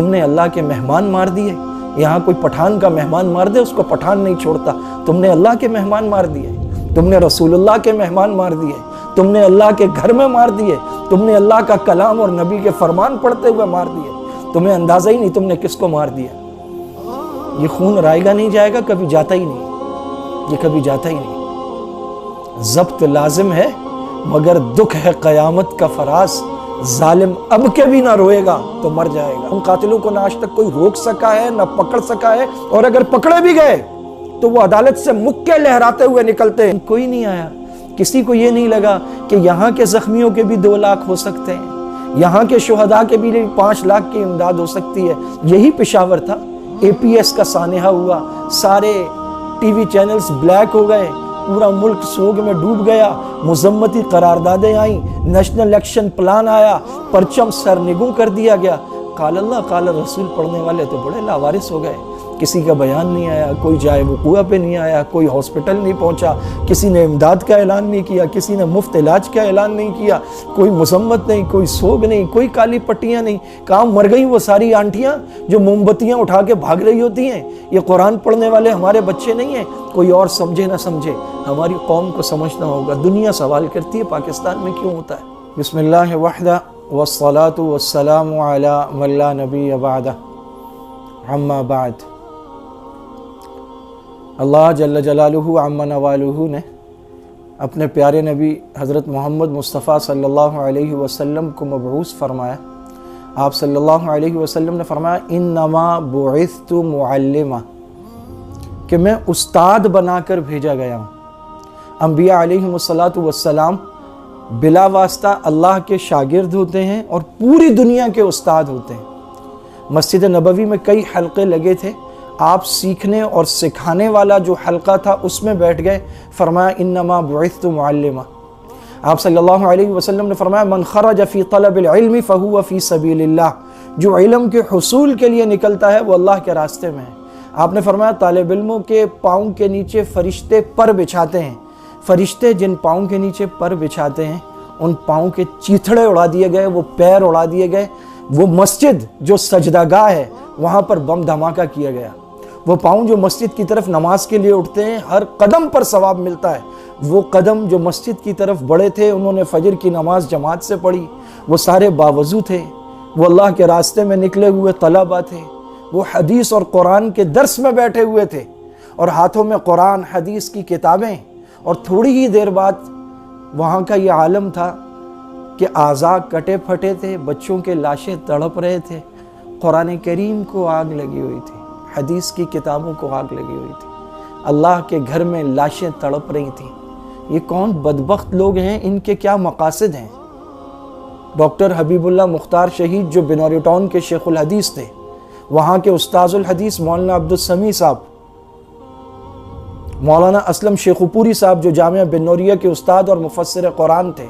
تم نے اللہ کے مہمان مار دیے۔ یہاں کوئی پٹھان کا مہمان مار دے اس کو پٹھان نہیں چھوڑتا۔ تم نے اللہ کے مہمان مار دیے، تم نے رسول اللہ کے مہمان مار دیے، تم نے اللہ کے گھر میں مار دیے، تم نے اللہ کا کلام اور نبی کے فرمان پڑھتے ہوئے مار دیے۔ تمہیں اندازہ ہی نہیں تم نے کس کو مار دیا۔ یہ خون رائے گا نہیں جائے گا، کبھی جاتا ہی نہیں، یہ کبھی جاتا ہی نہیں۔ ضبط لازم ہے مگر دکھ ہے قیامت کا فراز، ظالم اب کے بھی نہ روئے گا تو مر جائے گا۔ ان قاتلوں کو نہ آج تک کوئی روک سکا ہے نہ پکڑ سکا ہے، اور اگر پکڑے بھی گئے تو وہ عدالت سے مکے لہراتے ہوئے نکلتے ہیں۔ کوئی نہیں آیا، کسی کو یہ نہیں لگا کہ یہاں کے زخمیوں کے بھی 2 لاکھ ہو سکتے ہیں، یہاں کے شہداء کے بھی 5 لاکھ کی امداد ہو سکتی ہے۔ یہی پشاور تھا، APS کا سانحہ ہوا، سارے ٹی وی چینلز بلیک ہو گئے، پورا ملک سوگ میں ڈوب گیا، مذمتی قراردادیں آئیں، نیشنل ایکشن پلان آیا، پرچم سرنگوں کر دیا گیا۔ قال اللہ قال رسول پڑھنے والے تو بڑے لاوارث ہو گئے، کسی کا بیان نہیں آیا، کوئی جائے وقوع پہ نہیں آیا، کوئی ہاسپٹل نہیں پہنچا، کسی نے امداد کا اعلان نہیں کیا، کسی نے مفت علاج کا اعلان نہیں کیا، کوئی مذمت نہیں، کوئی سوگ نہیں، کوئی کالی پٹیاں نہیں۔ کہاں مر گئی وہ ساری آنٹیاں جو موم بتیاں اٹھا کے بھاگ رہی ہوتی ہیں؟ یہ قرآن پڑھنے والے ہمارے بچے نہیں ہیں۔ کوئی اور سمجھے نہ سمجھے، ہماری قوم کو سمجھنا ہوگا۔ دنیا سوال کرتی ہے پاکستان میں کیوں ہوتا ہے؟ بسم اللہ وحدہ والصلاة والسلام علی من لا نبی بعدہ، اما بعد۔ اللہ جل جلالہ عم نوالہ نے اپنے پیارے نبی حضرت محمد مصطفیٰ صلی اللہ علیہ وسلم کو مبعوث فرمایا۔ آپ صلی اللہ علیہ وسلم نے فرمایا انما بعثت معلما، کہ میں استاد بنا کر بھیجا گیا ہوں۔ انبیاء علیہم السلام بلا واسطہ اللہ کے شاگرد ہوتے ہیں اور پوری دنیا کے استاد ہوتے ہیں۔ مسجد نبوی میں کئی حلقے لگے تھے، آپ سیکھنے اور سکھانے والا جو حلقہ تھا اس میں بیٹھ گئے۔ فرمایا انما بعثت معلما۔ آپ صلی اللہ علیہ وسلم نے فرمایا من خرج فی طلب العلم فہو فی سبیل اللہ، جو علم کے حصول کے لیے نکلتا ہے وہ اللہ کے راستے میں ہے۔ آپ نے فرمایا طالب علموں کے پاؤں کے نیچے فرشتے پر بچھاتے ہیں، فرشتے جن پاؤں کے نیچے پر بچھاتے ہیں ان پاؤں کے چیتھڑے اڑا دیے گئے، وہ پیر اڑا دیے گئے۔ وہ مسجد جو سجدہ گاہ ہے وہاں پر بم دھماکہ کیا گیا۔ وہ پاؤں جو مسجد کی طرف نماز کے لیے اٹھتے ہیں ہر قدم پر ثواب ملتا ہے۔ وہ قدم جو مسجد کی طرف بڑھے تھے، انہوں نے فجر کی نماز جماعت سے پڑھی، وہ سارے باوضو تھے، وہ اللہ کے راستے میں نکلے ہوئے طلبہ تھے، وہ حدیث اور قرآن کے درس میں بیٹھے ہوئے تھے، اور ہاتھوں میں قرآن حدیث کی کتابیں۔ اور تھوڑی ہی دیر بعد وہاں کا یہ عالم تھا کہ اعضاء کٹے پھٹے تھے، بچوں کے لاشیں تڑپ رہے تھے، قرآن کریم کو آگ لگی ہوئی تھی، حدیث کی کتابوں کو آگ لگی ہوئی تھی، اللہ کے گھر میں لاشیں تڑپ رہی تھیں۔ یہ کون بدبخت لوگ ہیں، ان کے کیا مقاصد ہیں؟ ڈاکٹر حبیب اللہ مختار شہید جو بنوری ٹاؤن کے شیخ الحدیث تھے، وہاں کے استاذ الحدیث مولانا عبدالسمیع صاحب، مولانا اسلم شیخوپوری صاحب جو جامعہ بنوریہ کے استاد اور مفسر قرآن تھے،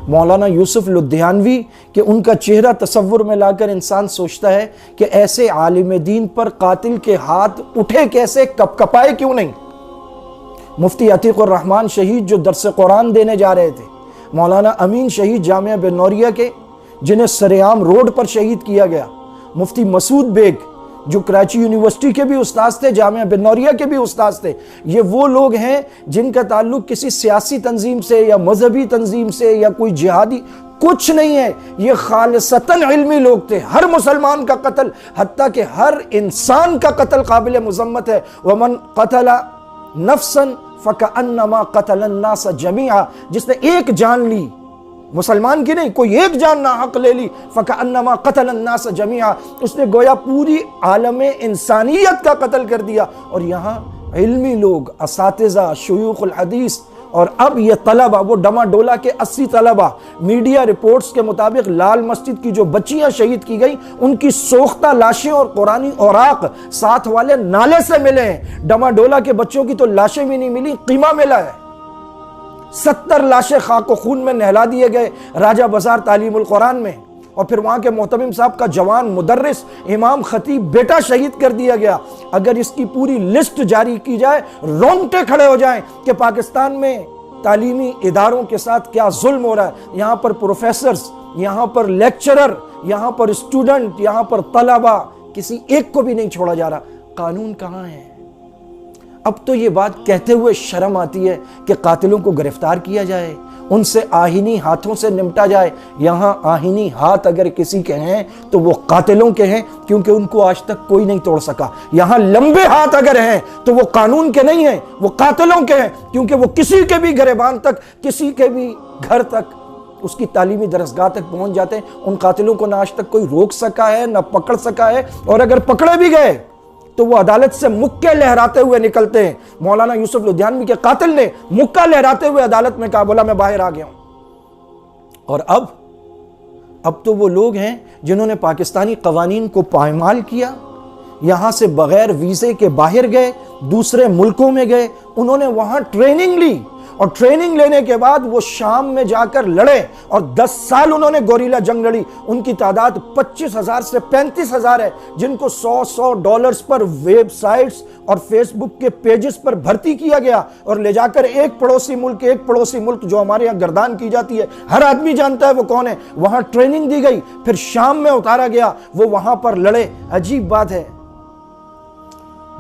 مولانا یوسف لدھیانوی، کہ ان کا چہرہ تصور میں لا کر انسان سوچتا ہے کہ ایسے عالم دین پر قاتل کے ہاتھ اٹھے کیسے، کپ کپائے کیوں نہیں۔ مفتی عتیق الرحمن شہید جو درس قرآن دینے جا رہے تھے، مولانا امین شہید جامعہ بنوریہ کے جنہیں سریعام روڈ پر شہید کیا گیا، مفتی مسعود بیگ جو کراچی یونیورسٹی کے بھی استاذ تھے، جامعہ بنوریہ کے بھی استاذ تھے۔ یہ وہ لوگ ہیں جن کا تعلق کسی سیاسی تنظیم سے یا مذہبی تنظیم سے یا کوئی جہادی کچھ نہیں ہے، یہ خالصتاً علمی لوگ تھے۔ ہر مسلمان کا قتل، حتیٰ کہ ہر انسان کا قتل قابل مذمت ہے۔ وَمَنْ قَتَلَ نَفْسًا فَكَأَنَّمَا قَتَلَ النَّاسَ جَمِيعًا، جس نے ایک جان لی، مسلمان کی نہیں، کوئی ایک جان ناحق لے لی، فَكَأَنَّمَا قَتَلَ النَّاسَ جَمِيعًا، اس نے گویا پوری عالم انسانیت کا قتل کر دیا۔ اور یہاں علمی لوگ، اساتذہ، شیوخ الحدیث، اور اب یہ طلبہ، وہ ڈما ڈولا کے 80 طلبہ، میڈیا رپورٹس کے مطابق لال مسجد کی جو بچیاں شہید کی گئیں ان کی سوختہ لاشیں اور قرآنی اوراق ساتھ والے نالے سے ملے ہیں۔ ڈما ڈولا کے بچوں کی تو لاشیں بھی نہیں ملی، قیمہ ملا ہے۔ 70 لاشیں خاک و خون میں نہلا دیے گئے راجہ بازار تعلیم القرآن میں، اور پھر وہاں کے محتمم صاحب کا جوان مدرس امام خطیب بیٹا شہید کر دیا گیا۔ اگر اس کی پوری لسٹ جاری کی جائے رونگٹے کھڑے ہو جائیں کہ پاکستان میں تعلیمی اداروں کے ساتھ کیا ظلم ہو رہا ہے۔ یہاں پر پروفیسرز، یہاں پر لیکچرر یہاں پر اسٹوڈنٹ، یہاں پر طلبہ، کسی ایک کو بھی نہیں چھوڑا جا رہا۔ قانون کہاں ہے؟ اب تو یہ بات کہتے ہوئے شرم آتی ہے کہ قاتلوں کو گرفتار کیا جائے، ان سے آہینی ہاتھوں سے نمٹا جائے۔ یہاں آہینی ہاتھ اگر کسی کے ہیں تو وہ قاتلوں کے ہیں، کیونکہ ان کو آج تک کوئی نہیں توڑ سکا۔ یہاں لمبے ہاتھ اگر ہیں تو وہ قانون کے نہیں ہیں، وہ قاتلوں کے ہیں، کیونکہ وہ کسی کے بھی گریبان تک، کسی کے بھی گھر تک، اس کی تعلیمی درسگاہ تک پہنچ جاتے ہیں۔ ان قاتلوں کو نہ آج تک کوئی روک سکا ہے، نہ پکڑ سکا ہے، اور اگر پکڑے بھی گئے تو وہ عدالت سے مکے لہراتے ہوئے نکلتے ہیں۔ مولانا یوسف لدھیانوی کے قاتل نے مکہ لہراتے ہوئے عدالت میں کہا، بولا میں باہر آ گیا ہوں۔ اور اب تو وہ لوگ ہیں جنہوں نے پاکستانی قوانین کو پائمال کیا، یہاں سے بغیر ویزے کے باہر گئے، دوسرے ملکوں میں گئے، انہوں نے وہاں ٹریننگ لی، اور ٹریننگ لینے کے بعد وہ شام میں جا کر لڑے، اور 10 سال انہوں نے گوریلا جنگ لڑی۔ ان کی تعداد 25,000 سے 35,000 ہے، جن کو $100 پر ویب سائٹس اور فیس بک کے پیجز پر بھرتی کیا گیا، اور لے جا کر ایک پڑوسی ملک جو ہمارے یہاں گردان کی جاتی ہے، ہر آدمی جانتا ہے وہ کون ہے، وہاں ٹریننگ دی گئی، پھر شام میں اتارا گیا، وہ وہاں پر لڑے۔ عجیب بات ہے،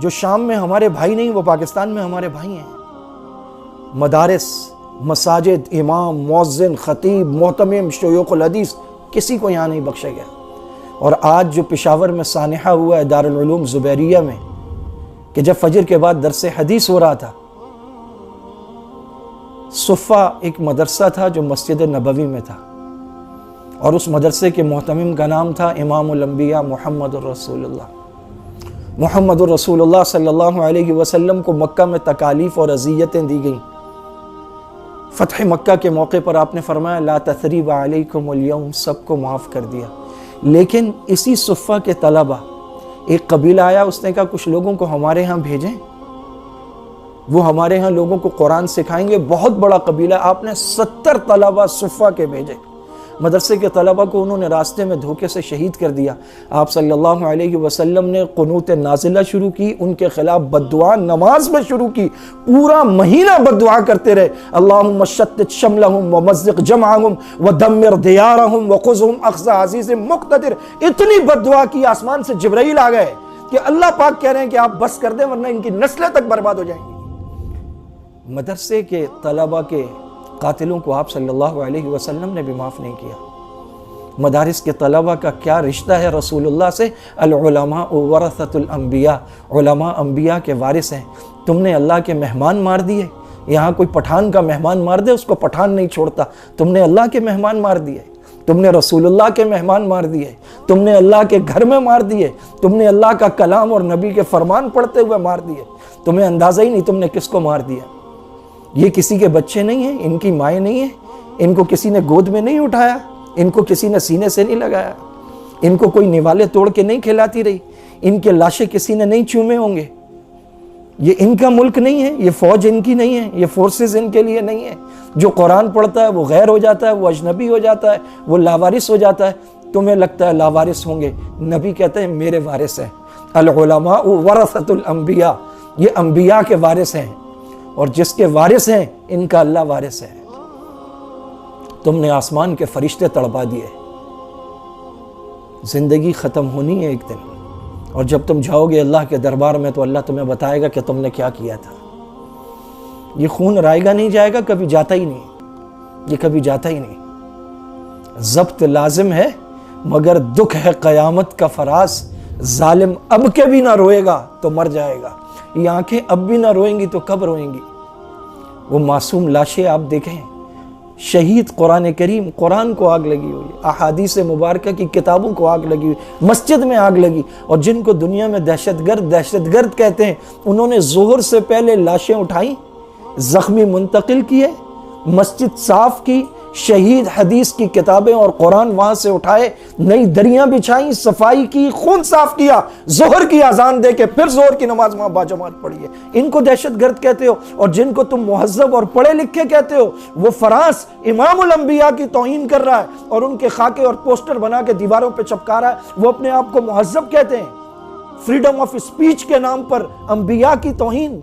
جو شام میں ہمارے بھائی نہیں، وہ پاکستان میں ہمارے بھائی ہیں۔ مدارس، مساجد، امام، مؤذن، خطیب، محتمم، شیوخ الحدیث، کسی کو یہاں نہیں بخشا گیا۔ اور آج جو پشاور میں سانحہ ہوا ہے دارالعلوم زبیریہ میں، کہ جب فجر کے بعد درس حدیث ہو رہا تھا، صفہ ایک مدرسہ تھا جو مسجد نبوی میں تھا، اور اس مدرسے کے محتمم کا نام تھا امام الانبیاء محمد الرسول اللہ۔ محمد الرسول اللہ صلی اللہ علیہ وسلم کو مکہ میں تکالیف اور اذیتیں دی گئیں۔ فتح مکہ کے موقع پر آپ نے فرمایا لا تثریب علیکم اليوم، سب کو معاف کر دیا۔ لیکن اسی صفہ کے طلبہ، ایک قبیلہ آیا، اس نے کہا کچھ لوگوں کو ہمارے ہاں بھیجیں، وہ ہمارے ہاں لوگوں کو قرآن سکھائیں گے۔ بہت بڑا قبیلہ، آپ نے 70 طلبہ صفہ کے بھیجے۔ مدرسے کے طلبہ کو انہوں نے راستے میں دھوکے سے شہید کر دیا۔ آپ صلی اللہ علیہ وسلم نے قنوت نازلہ شروع کی، ان کے خلاف بددعا نماز میں شروع کی، پورا مہینہ بددعا کرتے رہے۔ اللہم شتت شملہم ومزق جمعہم ودمر دیارہم وخذہم اخذ عزیز مقتدر۔ اتنی بددعا کی، آسمان سے جبرائیل آ گئے کہ اللہ پاک کہہ رہے ہیں کہ آپ بس کر دیں ورنہ ان کی نسلیں تک برباد ہو جائیں گی۔ مدرسے کے طلبہ کے قاتلوں کو آپ صلی اللہ علیہ وسلم نے بھی معاف نہیں کیا۔ مدارس کے طلبہ کا کیا رشتہ ہے رسول اللہ سے؟ العلماء ورثۃ الانبیاء، علماء انبیاء کے وارث ہیں۔ تم نے اللہ کے مہمان مار دیے۔ یہاں کوئی پٹھان کا مہمان مار دے، اس کو پٹھان نہیں چھوڑتا۔ تم نے اللہ کے مہمان مار دیے، تم نے رسول اللہ کے مہمان مار دیے، تم نے اللہ کے گھر میں مار دیے، تم نے اللہ کا کلام اور نبی کے فرمان پڑھتے ہوئے مار دیے۔ تمہیں اندازہ ہی نہیں تم نے کس کو مار دیا۔ یہ کسی کے بچے نہیں ہیں، ان کی مائیں نہیں ہیں، ان کو کسی نے گود میں نہیں اٹھایا، ان کو کسی نے سینے سے نہیں لگایا، ان کو کوئی نوالے توڑ کے نہیں کھلاتی رہی، ان کے لاشیں کسی نے نہیں چومے ہوں گے۔ یہ ان کا ملک نہیں ہے، یہ فوج ان کی نہیں ہے، یہ فورسز ان کے لیے نہیں ہے۔ جو قرآن پڑھتا ہے وہ غیر ہو جاتا ہے، وہ اجنبی ہو جاتا ہے، وہ لاوارث ہو جاتا ہے۔ تمہیں لگتا ہے لاوارث ہوں گے، نبی کہتے ہیں میرے وارث ہیں۔ العلماء ورثۃ الانبیاء، یہ انبیاء کے وارث ہیں، اور جس کے وارث ہیں ان کا اللہ وارث ہے۔ تم نے آسمان کے فرشتے تڑپا دیے۔ زندگی ختم ہونی ہے ایک دن، اور جب تم جاؤ گے اللہ کے دربار میں تو اللہ تمہیں بتائے گا کہ تم نے کیا کیا تھا۔ یہ خون رائے گا نہیں جائے گا، کبھی جاتا ہی نہیں، یہ کبھی جاتا ہی نہیں۔ ضبط لازم ہے مگر دکھ ہے قیامت کا فراز۔ ظالم اب کے بھی نہ روئے گا تو مر جائے گا، یہ آنکھیں اب بھی نہ روئیں گی تو کب روئیں گی؟ وہ معصوم لاشیں آپ دیکھیں، شہید قرآن کریم، قرآن کو آگ لگی ہوئی، احادیث مبارکہ کی کتابوں کو آگ لگی ہوئی، مسجد میں آگ لگی، اور جن کو دنیا میں دہشت گرد کہتے ہیں، انہوں نے ظہر سے پہلے لاشیں اٹھائیں، زخمی منتقل کیے، مسجد صاف کی، شہید حدیث کی کتابیں اور قرآن وہاں سے اٹھائے، نئی دریاں بچھائیں، صفائی کی، خون صاف کیا، ظہر کی اذان دے کے پھر ظہر کی نماز وہاں باجماعت پڑھی ہے۔ ان کو دہشت گرد کہتے ہو، اور جن کو تم مہذب اور پڑھے لکھے کہتے ہو، وہ فراس امام الانبیاء کی توہین کر رہا ہے اور ان کے خاکے اور پوسٹر بنا کے دیواروں پہ چپکا رہا ہے۔ وہ اپنے آپ کو مہذب کہتے ہیں۔ فریڈم آف اسپیچ کے نام پر انبیاء کی توہین۔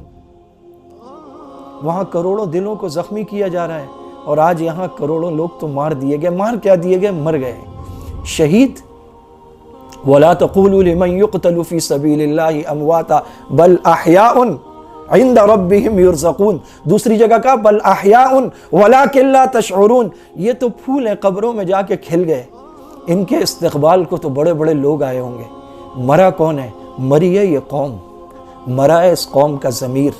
وہاں کروڑوں دلوں کو زخمی کیا جا رہا ہے، اور آج یہاں کروڑوں لوگ تو مار دیے گئے۔ مار کیا دیے گئے؟ مر گئے۔ شہید وَلَا تَقُولُوا لِمَنْ يُقْتَلُ فِي سَبِيلِ اللَّهِ أَمْوَاتًا بَلْ أَحْيَاءٌ عِنْدَ رَبِّهِمْ يُرْزَقُونَ. دوسری جگہ کا بَلْ أَحْيَاءٌ وَلَكِنْ لَا تَشْعُرُونَ. یہ تو پھول ہیں قبروں میں جا کے کھل گئے، ان کے استقبال کو تو بڑے بڑے لوگ آئے ہوں گے. مرا کون ہے؟ مری ہے یہ قوم، مرا ہے اس قوم کا ضمیر،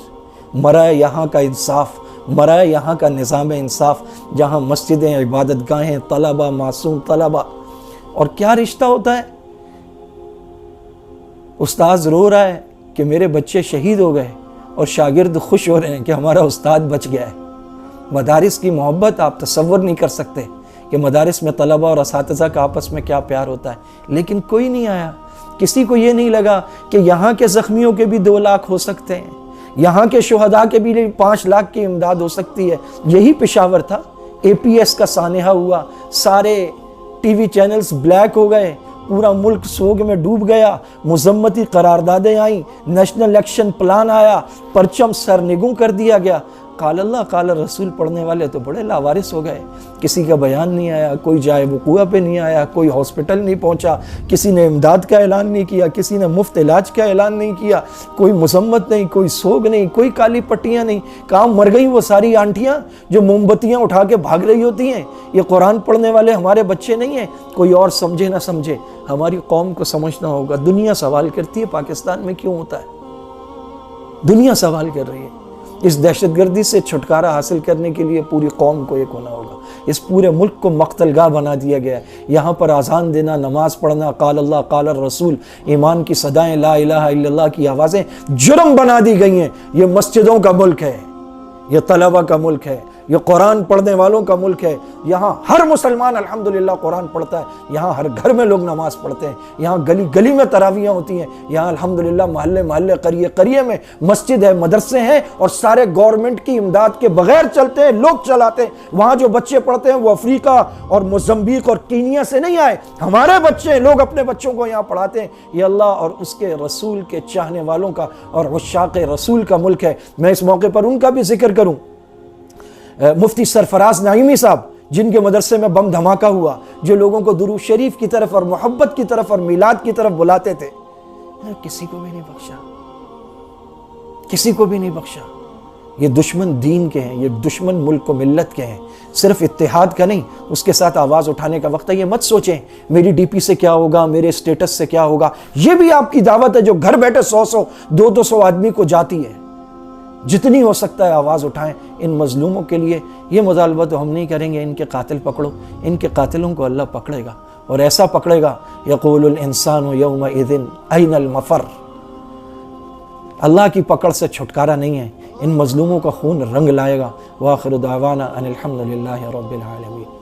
مرا ہے یہاں کا انصاف، مرا ہے یہاں کا نظام انصاف، جہاں مسجدیں، عبادت گاہیں، طلبہ، معصوم طلبہ. اور کیا رشتہ ہوتا ہے؟ استاذ رو رہا ہے کہ میرے بچے شہید ہو گئے، اور شاگرد خوش ہو رہے ہیں کہ ہمارا استاد بچ گیا ہے. مدارس کی محبت آپ تصور نہیں کر سکتے کہ مدارس میں طلبہ اور اساتذہ کا آپس میں کیا پیار ہوتا ہے. لیکن کوئی نہیں آیا، کسی کو یہ نہیں لگا کہ یہاں کے زخمیوں کے بھی 2 لاکھ ہو سکتے ہیں، یہاں کے شہداء کے بھی 5 لاکھ کی امداد ہو سکتی ہے. یہی پشاور تھا، APS کا سانحہ ہوا، سارے ٹی وی چینلز بلیک ہو گئے، پورا ملک سوگ میں ڈوب گیا، مذمتی قراردادیں آئیں، نیشنل ایکشن پلان آیا، پرچم سرنگوں کر دیا گیا. قال اللہ قال رسول پڑھنے والے تو بڑے لاوارث ہو گئے، کسی کا بیان نہیں آیا، کوئی جائے وقوع پہ نہیں آیا، کوئی ہاسپٹل نہیں پہنچا، کسی نے امداد کا اعلان نہیں کیا، کسی نے مفت علاج کا اعلان نہیں کیا، کوئی مذمت نہیں، کوئی سوگ نہیں، کوئی کالی پٹیاں نہیں. کہاں مر گئی وہ ساری آنٹیاں جو موم بتیاں اٹھا کے بھاگ رہی ہوتی ہیں؟ یہ قرآن پڑھنے والے ہمارے بچے نہیں ہیں. کوئی اور سمجھے نہ سمجھے، ہماری قوم کو سمجھنا ہوگا. دنیا سوال کرتی ہے پاکستان میں کیوں ہوتا ہے، دنیا سوال کر رہی ہے. اس دہشت گردی سے چھٹکارا حاصل کرنے کے لیے پوری قوم کو ایک ہونا ہوگا. اس پورے ملک کو مقتل گاہ بنا دیا گیا ہے. یہاں پر اذان دینا، نماز پڑھنا، قال اللہ قال الرسول، ایمان کی صدائیں، لا الہ الا اللہ کی آوازیں جرم بنا دی گئی ہیں. یہ مسجدوں کا ملک ہے، یہ طلبہ کا ملک ہے، یہ قرآن پڑھنے والوں کا ملک ہے. یہاں ہر مسلمان الحمدللہ قرآن پڑھتا ہے، یہاں ہر گھر میں لوگ نماز پڑھتے ہیں، یہاں گلی گلی میں تراویحیں ہوتی ہیں، یہاں الحمدللہ محلے محلے، قریے قریے میں مسجد ہے، مدرسے ہیں، اور سارے گورنمنٹ کی امداد کے بغیر چلتے ہیں، لوگ چلاتے ہیں. وہاں جو بچے پڑھتے ہیں وہ افریقہ اور موزمبیق اور کینیا سے نہیں آئے، ہمارے بچے، لوگ اپنے بچوں کو یہاں پڑھاتے ہیں. یہ اللہ اور اس کے رسول کے چاہنے والوں کا اور عشاق رسول کا ملک ہے. میں اس موقع پر ان کا بھی ذکر کروں. مفتی سرفراز نعیمی صاحب، جن کے مدرسے میں بم دھماکہ ہوا، جو لوگوں کو درود شریف کی طرف اور محبت کی طرف اور میلاد کی طرف بلاتے تھے، کسی کو بھی نہیں بخشا، کسی کو بھی نہیں بخشا. یہ دشمن دین کے ہیں، یہ دشمن ملک و ملت کے ہیں. صرف اتحاد کا نہیں، اس کے ساتھ آواز اٹھانے کا وقت ہے. یہ مت سوچیں میری ڈی پی سے کیا ہوگا، میرے اسٹیٹس سے کیا ہوگا. یہ بھی آپ کی دعوت ہے جو گھر بیٹھے 100 200 آدمی کو جاتی ہے. جتنی ہو سکتا ہے آواز اٹھائیں ان مظلوموں کے لیے. یہ مطالبہ تو ہم نہیں کریں گے ان کے قاتل پکڑو، ان کے قاتلوں کو اللہ پکڑے گا، اور ایسا پکڑے گا یقول الانسان یومئذ این المفر. اللہ کی پکڑ سے چھٹکارا نہیں ہے، ان مظلوموں کا خون رنگ لائے گا. وآخر دعوانا ان الحمد للہ رب العالمین.